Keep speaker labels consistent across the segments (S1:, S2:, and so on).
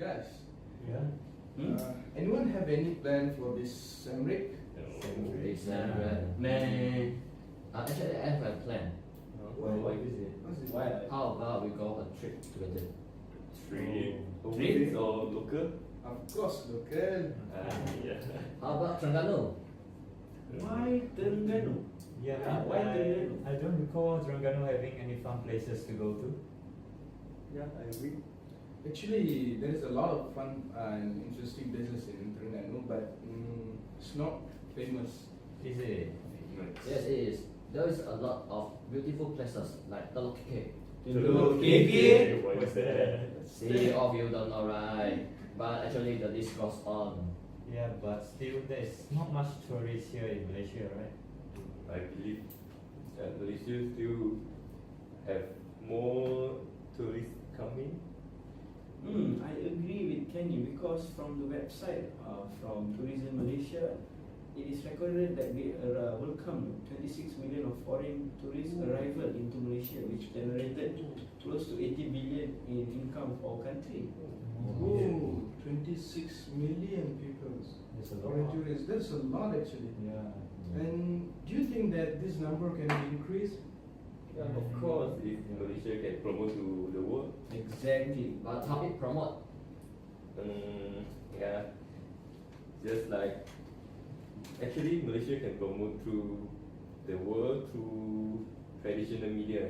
S1: Guys,
S2: Yeah.
S1: anyone have any plan for this sem break?
S3: Man, actually I have a plan.
S2: What is it?
S1: What's it?
S4: Why?
S3: How about we go a trip together?
S2: Trip.
S4: Overseas or local?
S1: Of course, local.
S2: Yeah.
S3: How about Terengganu?
S4: Why Terengganu?
S2: Yeah,
S4: Why Terengganu?
S2: I don't recall Terengganu having any fun places to go to.
S4: Yeah, I agree.
S1: Actually, there is a lot of fun and interesting places in Terengganu, but it's not famous.
S2: Is it?
S3: Yes, it is. There is a lot of beautiful places like Teluk Keke.
S2: What's that?
S3: See, all of you don't know, right? But actually, the list goes on.
S2: Yeah, but still there's not much tourists here in Malaysia, right?
S5: I believe Malaysia still have more tourists coming.
S4: I agree with Kenny because from the website from Tourism Malaysia, it is recorded that they welcome 26 million of foreign tourist arrival into Malaysia, which generated close to 80 billion in income for our country.
S1: Oh, 26 million people.
S2: There's a
S1: Foreign
S2: lot.
S1: tourists. That's a lot actually.
S2: Yeah.
S1: And do you think that this number can be increased?
S5: Yeah, of course, if Malaysia can promote to the world,
S4: Exactly.
S3: But how it promote?
S5: yeah, just like actually Malaysia can promote through the world through traditional media.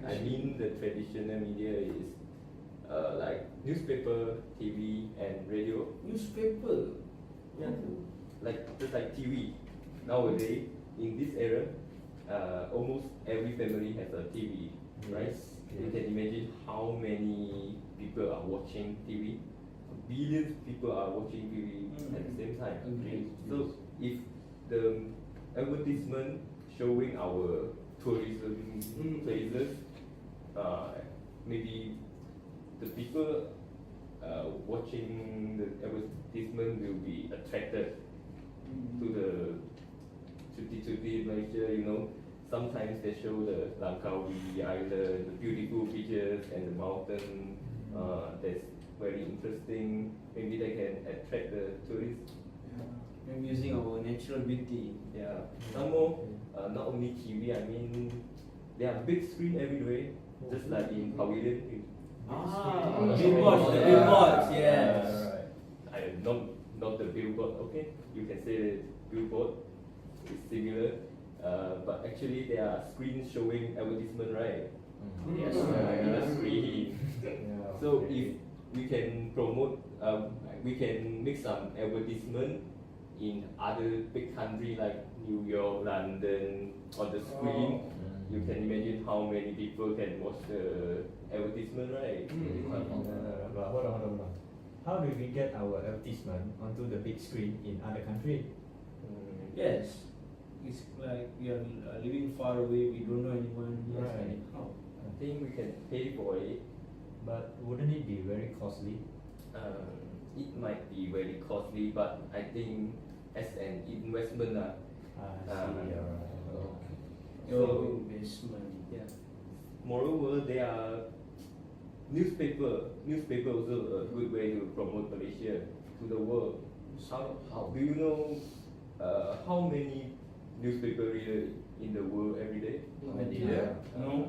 S5: I mean the traditional media is like newspaper, TV, and radio.
S4: Newspaper.
S5: Yeah, just like TV. Nowadays, in this era, almost every family has a TV, right? You can imagine how many people are watching TV. Billions of people are watching TV at the same time.
S4: Agreed.
S5: So if the advertisement showing our tourism places, maybe the people watching the advertisement will be attracted to the cuti Malaysia. Sometimes they show the Langkawi Island, the beautiful beaches and the mountain. That's very interesting. Maybe they can attract the tourists.
S4: I'm using our natural beauty.
S5: Yeah. Some more, not only TV. I mean, there are big screen everywhere, just like in Pavilion.
S4: Billboards, the billboards, yes.
S5: I am not the billboard. Okay, you can say the billboard is similar, but actually there are screens showing advertisement, right?
S4: Yes.
S5: In the screen.
S2: Yeah,
S5: So
S2: okay.
S5: if we can promote, we can make some advertisement in other big country like New York, London on the screen. You can imagine how many people can watch the advertisement, right?
S2: But hold on. How do we get our advertisement onto the big screen in other country?
S4: Yes. It's like we are living far away, we don't know anyone. Yes,
S2: Right.
S4: and how?
S5: I think we can pay for it.
S2: But wouldn't it be very costly?
S5: It might be very costly, but I think as an investment,
S2: I see, alright.
S4: Your investment.
S5: yeah. Moreover, there are newspaper also a good way to promote Malaysia to the world. How do you know how many newspaper reader in the world every day?
S4: No.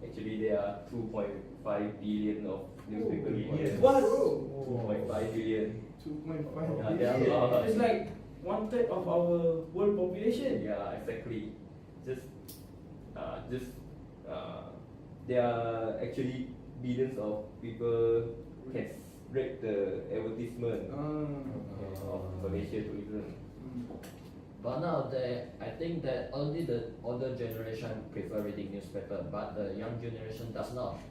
S5: Actually, there are 2.5 billion of newspaper readers.
S4: What?
S5: 2.5 billion.
S1: 2.5
S5: there are a
S1: billion.
S5: lot.
S4: It's like 1/3 of our world population.
S5: Yeah, exactly. There are actually billions of people can read the advertisement of Malaysia tourism.
S3: But nowadays, I think that only the older generation prefer reading newspaper, but the young generation does not.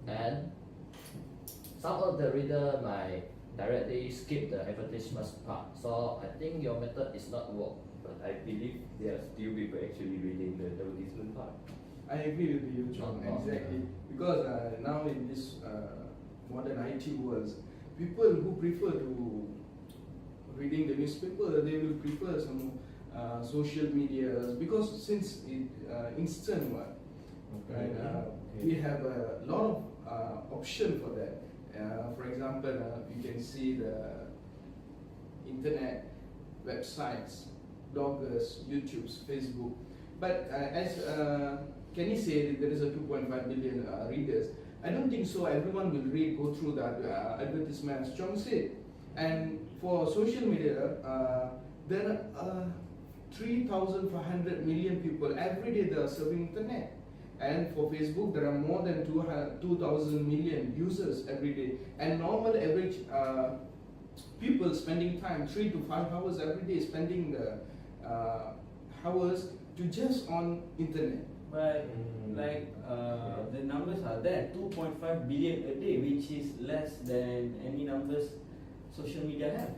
S3: And some of the reader might directly skip the advertisements part. So I think your method is not work.
S5: But I believe there are still people actually reading the advertisement part.
S1: I agree with you, John.
S3: Not
S1: Exactly. Because now in this modern IT world, people who prefer to reading the newspaper, they will prefer some social media because since it instant one, right? We have a lot of option for that, For example, you can see the internet websites, bloggers, YouTube's, Facebook. But as Kenny said, there is a 2.5 billion readers. I don't think so. Everyone will read, go through that advertisement, as Chong said. And for social media, there are 3,500 million people every day they are surfing internet. And for Facebook, there are more than 2,000 million users every day. And normal average people spending time 3 to 5 hours every day, spending the hours to just on internet.
S4: But the numbers are there, 2.5 billion a day, which is less than any numbers social media have.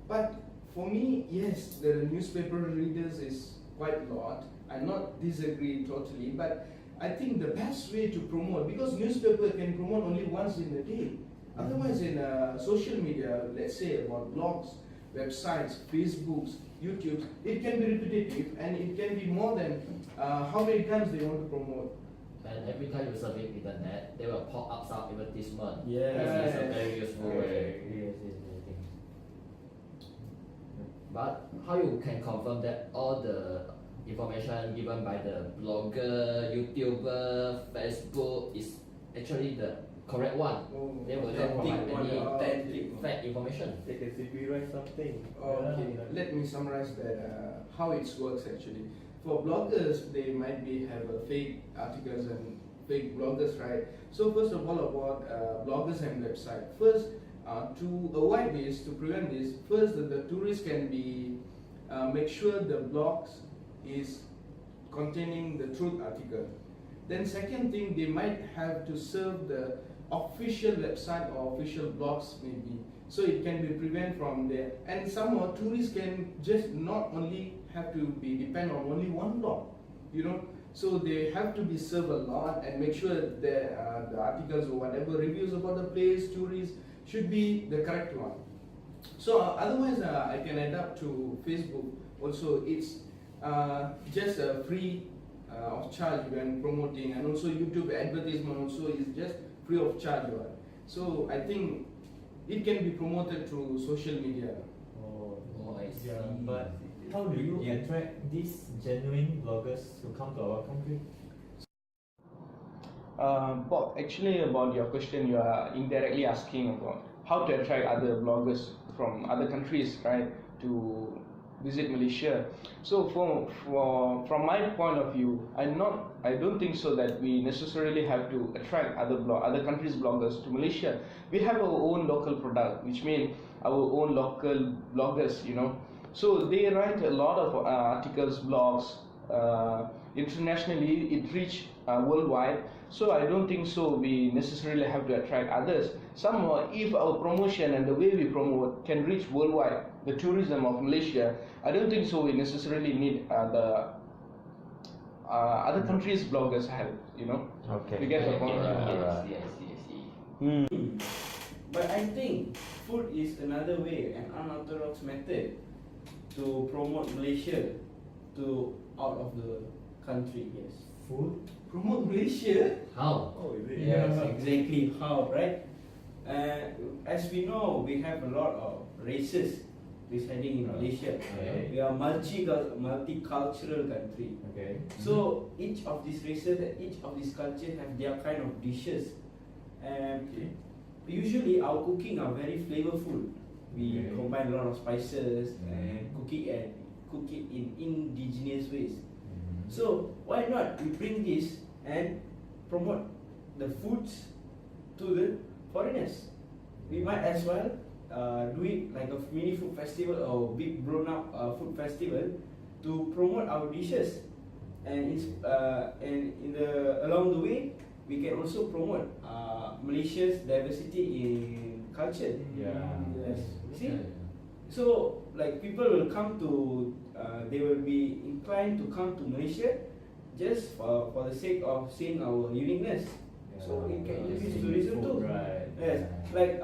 S1: But for me, yes, the newspaper readers is quite a lot. I not disagree totally, but I think the best way to promote, because newspaper can promote only once in a day. Otherwise, in social media, let's say about blogs, websites, Facebooks, YouTube, it can be repetitive and it can be more than how many times they want to promote.
S3: And every time you surfing internet, they will pop up some advertisement.
S4: Yes.
S3: This is a very useful way.
S2: Yes.
S3: But how you can confirm that all the information given by the blogger, YouTuber, Facebook is actually the correct one? They will not provide any fake information.
S5: They can simply write something.
S1: Okay, let me summarize that how it works actually. For bloggers, they might have fake articles and fake bloggers, right? So first of all, about bloggers and website. First, to avoid this, to prevent this, first the tourists can be make sure the blogs is containing the truth article. Then second thing, they might have to serve the official website or official blogs maybe, so it can be prevent from there. And some more tourists can just not only have to be depend on only one blog, you know. So they have to be served a lot and make sure that the articles or whatever reviews about the place, tourists, should be the correct one. So otherwise, I can adapt to Facebook. Also, it's just a free of charge when promoting, and also YouTube advertisement also is just free of charge. So I think it can be promoted through social media.
S3: Oh, I see.
S2: Yeah, but how do you attract these genuine bloggers to come to our country?
S1: Bob, actually about your question, you are indirectly asking about how to attract other bloggers from other countries, right, to visit Malaysia. So from my point of view, I don't think so that we necessarily have to attract other countries' bloggers to Malaysia. We have our own local product, which means our own local bloggers, you know. So they write a lot of articles, blogs. Internationally, it reach worldwide. So I don't think so we necessarily have to attract others. Somehow, if our promotion and the way we promote can reach worldwide, the tourism of Malaysia, I don't think so we necessarily need the other countries' bloggers' help, you know.
S2: Okay.
S1: You get the point?
S3: I see.
S4: But I think food is another way, an unorthodox method to promote Malaysia to out of the country. Yes.
S2: Food?
S1: Promote Malaysia?
S3: How?
S5: Oh, is it?
S4: Yes, exactly how, right? As we know, we have a lot of races residing in Malaysia.
S2: Okay.
S4: We are multicultural country.
S2: Okay.
S4: So each of these races and each of these cultures have their kind of dishes. And usually our cooking are very flavorful. We
S2: Okay.
S4: combine a lot of spices and cook it in indigenous ways. So why not we bring this and promote the foods to the foreigners? We might as well do it like a mini food festival or big blown up food festival to promote our dishes, and in the along the way we can also promote Malaysia's diversity in culture.
S2: Yeah.
S4: Yes. See, so like people will come to they will be inclined to come to Malaysia just for the sake of seeing our uniqueness. So it can increase tourism too.
S2: Right.
S4: Yes, like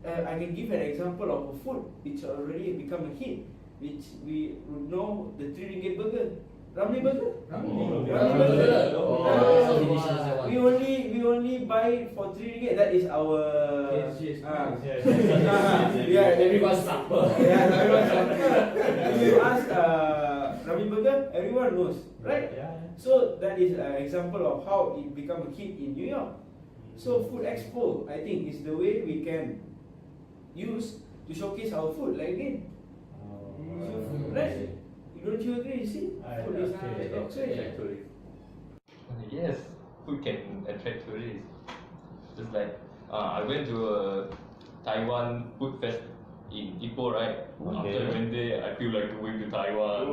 S4: I can give an example of a food which already become a hit, which we would know, the 3 ringgit burger. Ramly Burger.
S1: Ramly.
S4: Ramly Burger.
S3: Oh, delicious that one.
S4: We only buy it for 3 ringgit. That is our.
S1: Yes.
S4: Yeah,
S3: Everyone's supper.
S4: Yeah, everyone's supper. If you ask Ramly Burger, everyone knows, right?
S2: Yeah.
S4: So that is an example of how it become a hit in New York. So Food Expo, I think, is the way we can use to showcase our food. Like again, right? Don't you agree? You see, food is
S5: Actually, yes, food can attract tourists. Just like I went to a Taiwan food fest in Ipoh, right?
S2: Okay.
S5: After I went there, I feel like going to Taiwan.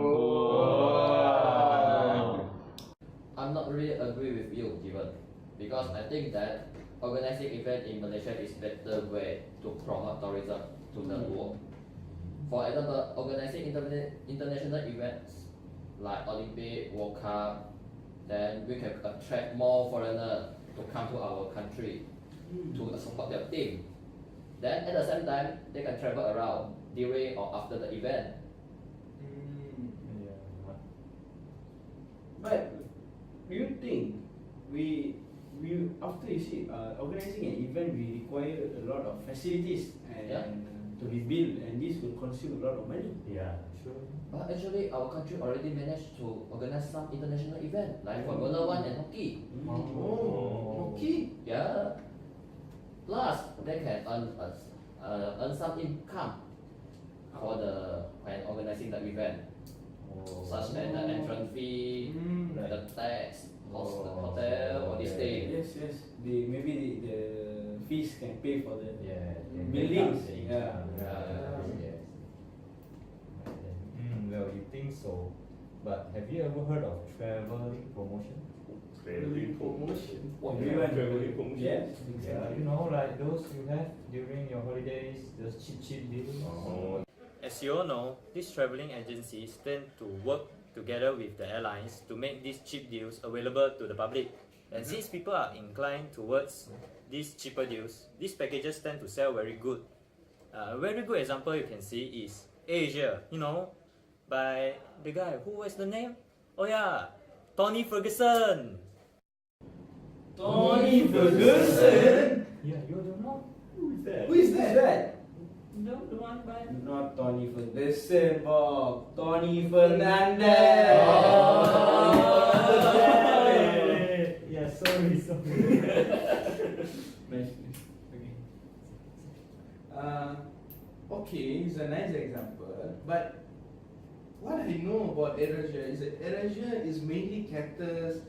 S3: I'm not really agree with you, Given, because I think that organizing event in Malaysia is better way to promote tourism to the world. For example, organizing international events like Olympic, World Cup, then we can attract more foreigners to come to our country to support their team. Then at the same time, they can travel around during or after the event.
S4: But do you think we after you see organizing an event, we require a lot of facilities and
S3: Yeah.
S4: to be built, and this will consume a lot of money.
S2: Yeah, sure.
S3: But actually, our country already managed to organize some international event like Formula One and hockey.
S1: Okay.
S3: Yeah. Plus, they can earn some income for when organizing the event, such as the entrance fee, the tax, hotel, all these things.
S4: Yes. Maybe the fees can pay for the buildings.
S2: Yeah.
S3: Yeah.
S2: Well, you think so, but have you ever heard of traveling promotion?
S5: Traveling
S1: promotion.
S4: Everyone
S5: traveling promotion.
S4: Yes.
S2: Yeah, you know, like those you have during your holidays, those cheap deals.
S6: As you all know, these traveling agencies tend to work together with the airlines to make these cheap deals available to the public. And since people are inclined towards these cheaper deals, these packages tend to sell very good. A very good example you can see is Asia, by the guy, who was the name? Oh yeah, Tony Ferguson.
S4: Tony Ferguson.
S2: Yeah, you don't know?
S4: Who is that?
S6: No, the one by...
S4: Not Tony Ferguson, Bob. Tony Fernandez.
S2: Yeah, sorry.
S1: Okay, it's a nice example, but what I know about AirAsia is that AirAsia is mainly caters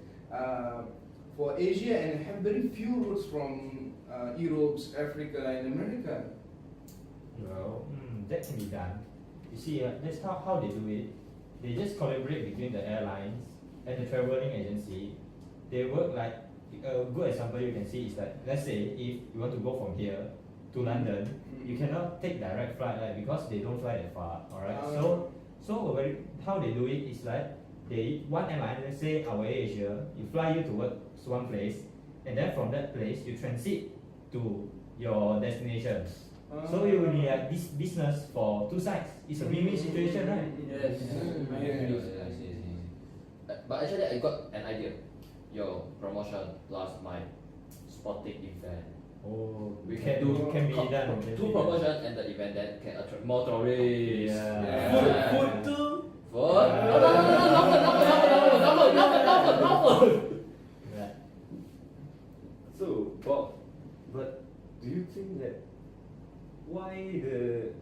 S1: for Asia and have very few routes from Europe, Africa, and America.
S2: Well, that can be done. You see, that's how they do it. They just collaborate between the airlines and the traveling agency. They work like, a good example you can see is that, let's say if you want to go from here to London, you cannot take direct flight, right? Because they don't fly that far, alright? How they do it is like, one airline, let's say our Asia, you fly you towards one place, and then from that place you transit to your destination. So it will be like this business for two sides. It's a win-win situation, right?
S4: Yes. I agree.
S3: I see. But actually, I got an idea. Your promotion plus my sporting event.
S2: Oh,
S3: We can do
S2: can be done.
S3: two promotions and the event that can attract more tourists.
S2: Yeah.
S4: Food too.
S3: Food? No.
S2: Right.
S5: So, Bob, but do you think that why the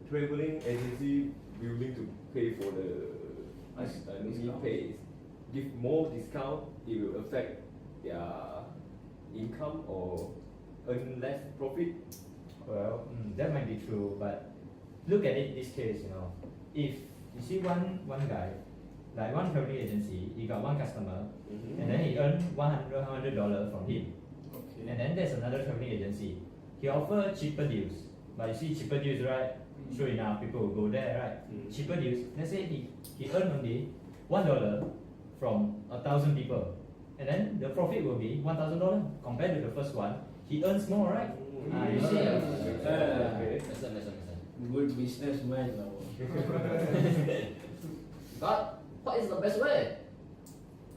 S5: traveling agency willing to pay for the pay, give more discount, it will affect their income or earn less profit?
S2: Well, that might be true, but look at it this case, if you see one guy, like one traveling agency, he got one customer, and then he earned $100 from him.
S1: Okay.
S2: And then there's another traveling agency. He offers cheaper deals. But you see cheaper deals, right? Sure enough, people will go there, right? Cheaper deals. Let's say he earned only $1 from 1,000 people. And then the profit will be $1,000 compared to the first one. He earns more, right? You see?
S3: Listen.
S4: Good businessman.
S3: But What is the best way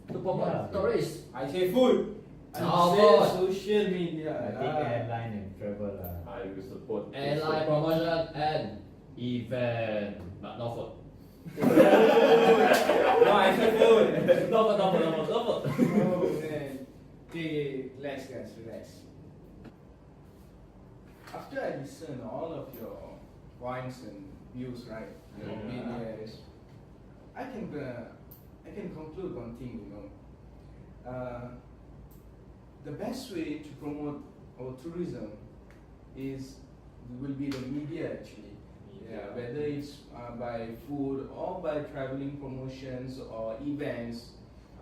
S3: to promote
S2: Yeah.
S3: tourists?
S4: I say food.
S1: I
S3: Oh,
S1: say
S3: God.
S1: social media.
S2: I think airline and travel lah.
S5: I will support.
S3: Airline promotion and event, but no food.
S4: No, I say food.
S3: No food, no food, no food, no food.
S1: Oh man. Okay, relax guys, relax. After I listen all of your points and views, right? Your opinions, I can conclude one thing, you know. The best way to promote our tourism will be the media actually. Yeah, whether it's by food or by traveling promotions or events.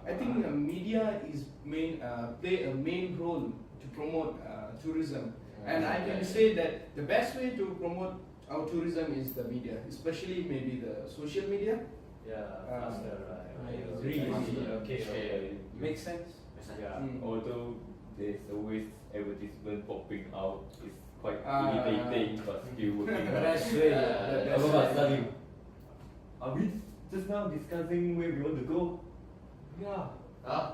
S1: I think media is play a main role to promote tourism, and I can say that the best way to promote our tourism is the media, especially maybe the social media.
S6: Yeah,
S1: faster,
S6: right.
S4: I
S2: agree.
S6: Okay.
S4: Makes sense.
S6: Yeah.
S5: Although there's always advertisement popping out, it's quite
S1: Ah.
S5: irritating, but still working.
S1: Best way.
S3: Yeah.
S1: the best way.
S5: Are we just now discussing where we want to go?
S6: Yeah.
S3: Huh?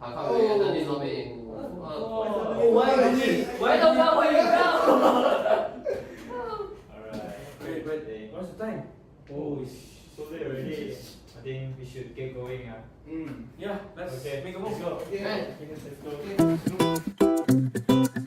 S3: How come we ended this topic?
S1: Why did it?
S3: Why the fuck will you go?
S6: Alright.
S4: Wait, what's the time? Oh,
S6: So late already. I think we should get going.
S1: Mm.
S4: yeah, let's
S6: Okay,
S4: make a
S6: let's
S4: move.
S6: go.
S1: Yeah.
S6: Let's go.
S1: Okay.